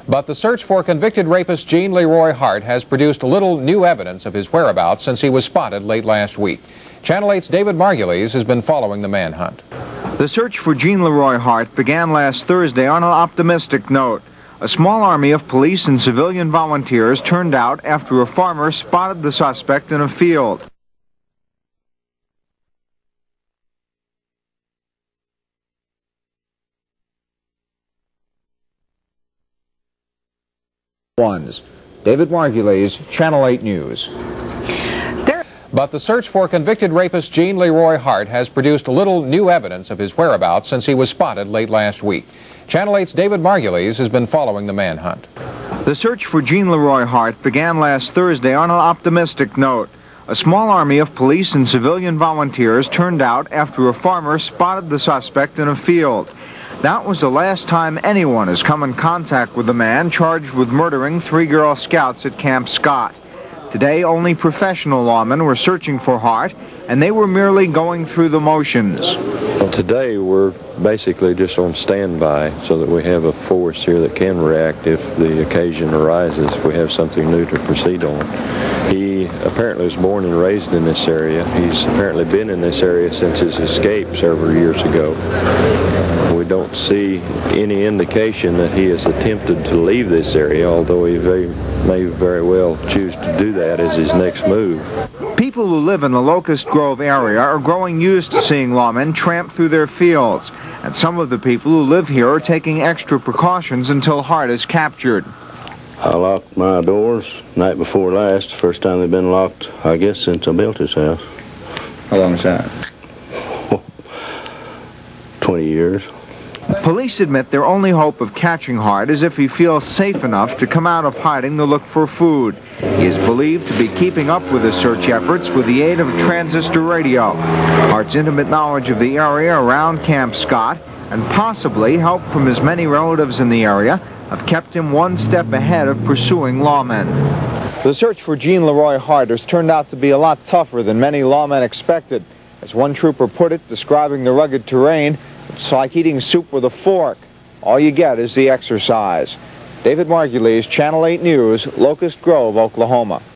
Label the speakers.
Speaker 1: But the search for convicted rapist Gene Leroy Hart has produced little new evidence of his whereabouts since he was spotted late last week. Channel 8's David Margulies has been following the manhunt.
Speaker 2: The search for Gene Leroy Hart began last Thursday on an optimistic note. A small army of police and civilian volunteers turned out after a farmer spotted the suspect in a field.
Speaker 3: David Margulies, Channel 8 News.
Speaker 1: But the search for convicted rapist Gene Leroy Hart has produced little new evidence of his whereabouts since he was spotted late last week. Channel 8's David Margulies has been following the manhunt.
Speaker 2: The search for Gene Leroy Hart began last Thursday on an optimistic note. A small army of police and civilian volunteers turned out after a farmer spotted the suspect in a field. That was the last time anyone has come in contact with the man charged with murdering 3 Girl Scouts at Camp Scott. Today, only professional lawmen were searching for Hart, and they were merely going through the motions.
Speaker 4: Well, today, we're basically just on standby so that we have a force here that can react if the occasion arises, if we have something new to proceed on. He apparently was born and raised in this area. He's apparently been in this area since his escape several years ago. We don't see any indication that he has attempted to leave this area, although he may very well choose to do that as his next move.
Speaker 2: People who live in the Locust Grove area are growing used to seeing lawmen tramp through their fields, and some of the people who live here are taking extra precautions until Hart is captured.
Speaker 5: I locked my doors night before last, first time they've been locked, I guess, since I built this house.
Speaker 3: How long is that?
Speaker 5: 20 years.
Speaker 2: Police admit their only hope of catching Hart is if he feels safe enough to come out of hiding to look for food. He is believed to be keeping up with his search efforts with the aid of transistor radio. Hart's intimate knowledge of the area around Camp Scott and possibly help from his many relatives in the area have kept him one step ahead of pursuing lawmen. The search for Gene Leroy Hart has turned out to be a lot tougher than many lawmen expected. As one trooper put it, describing the rugged terrain, it's like eating soup with a fork. All you get is the exercise. David Margulies, Channel 8 News, Locust Grove, Oklahoma.